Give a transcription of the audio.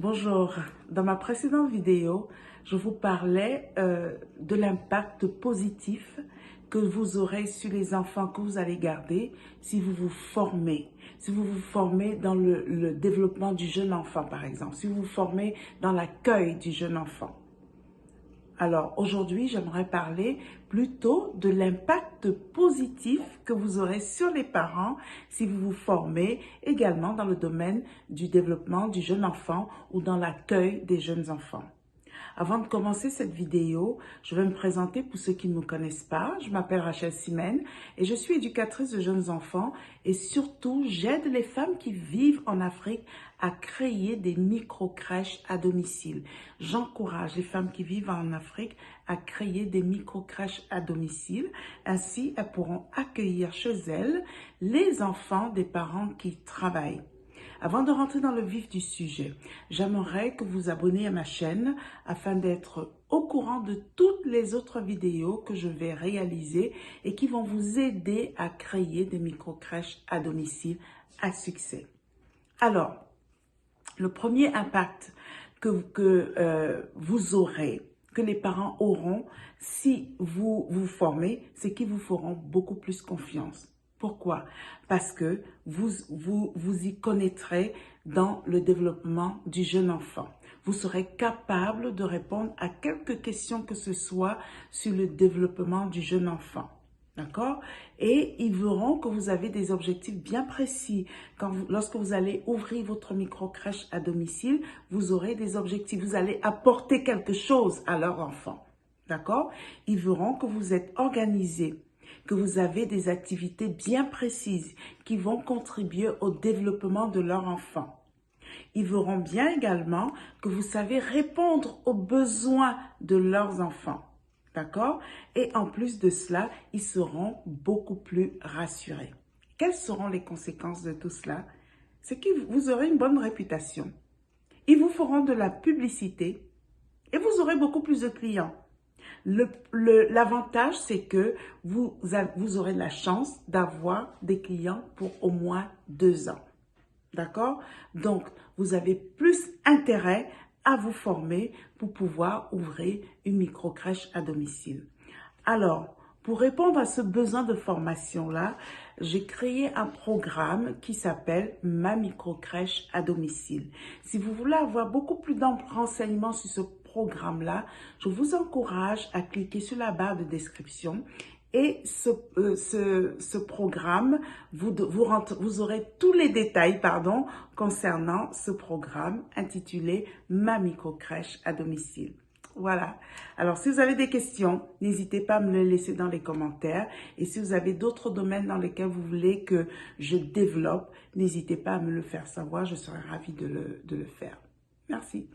Bonjour, dans ma précédente vidéo, je vous parlais de l'impact positif que vous aurez sur les enfants que vous allez garder si vous vous formez. Si vous vous formez dans le développement du jeune enfant, par exemple. Si vous vous formez dans l'accueil du jeune enfant. Alors, aujourd'hui, j'aimerais parler plutôt de l'impact positif que vous aurez sur les parents si vous vous formez également dans le domaine du développement du jeune enfant ou dans l'accueil des jeunes enfants. Avant de commencer cette vidéo, je vais me présenter pour ceux qui ne me connaissent pas. Je m'appelle Rachel Simène et je suis éducatrice de jeunes enfants et surtout, j'aide les femmes qui vivent en Afrique à créer des micro-crèches à domicile. J'encourage les femmes qui vivent en Afrique à créer des micro-crèches à domicile. Ainsi, elles pourront accueillir chez elles les enfants des parents qui travaillent. Avant de rentrer dans le vif du sujet, j'aimerais que vous abonniez à ma chaîne afin d'être au courant de toutes les autres vidéos que je vais réaliser et qui vont vous aider à créer des micro-crèches à domicile à succès. Alors, le premier impact que vous aurez, que les parents auront si vous vous formez, c'est qu'ils vous feront beaucoup plus confiance. Pourquoi? Parce que vous y connaîtrez dans le développement du jeune enfant. Vous serez capable de répondre à quelques questions que ce soit sur le développement du jeune enfant. D'accord? Et ils verront que vous avez des objectifs bien précis. Lorsque vous allez ouvrir votre micro-crèche à domicile, vous aurez des objectifs. Vous allez apporter quelque chose à leur enfant. D'accord? Ils verront que vous êtes organisé, que vous avez des activités bien précises qui vont contribuer au développement de leur enfant. Ils verront bien également que vous savez répondre aux besoins de leurs enfants. D'accord? Et en plus de cela, ils seront beaucoup plus rassurés. Quelles seront les conséquences de tout cela? C'est que vous aurez une bonne réputation. Ils vous feront de la publicité et vous aurez beaucoup plus de clients. L'avantage, c'est que vous aurez la chance d'avoir des clients pour au moins 2 ans. D'accord? Donc, vous avez plus intérêt à vous former pour pouvoir ouvrir une micro-crèche à domicile. Alors, pour répondre à ce besoin de formation-là, j'ai créé un programme qui s'appelle Ma micro-crèche à domicile. Si vous voulez avoir beaucoup plus de renseignements sur ce programme-là, je vous encourage à cliquer sur la barre de description. Et ce programme, vous aurez tous les détails concernant ce programme intitulé Ma micro-crèche à domicile. Voilà. Alors, si vous avez des questions, n'hésitez pas à me les laisser dans les commentaires. Et si vous avez d'autres domaines dans lesquels vous voulez que je développe, n'hésitez pas à me le faire savoir. Je serai ravie de le faire. Merci.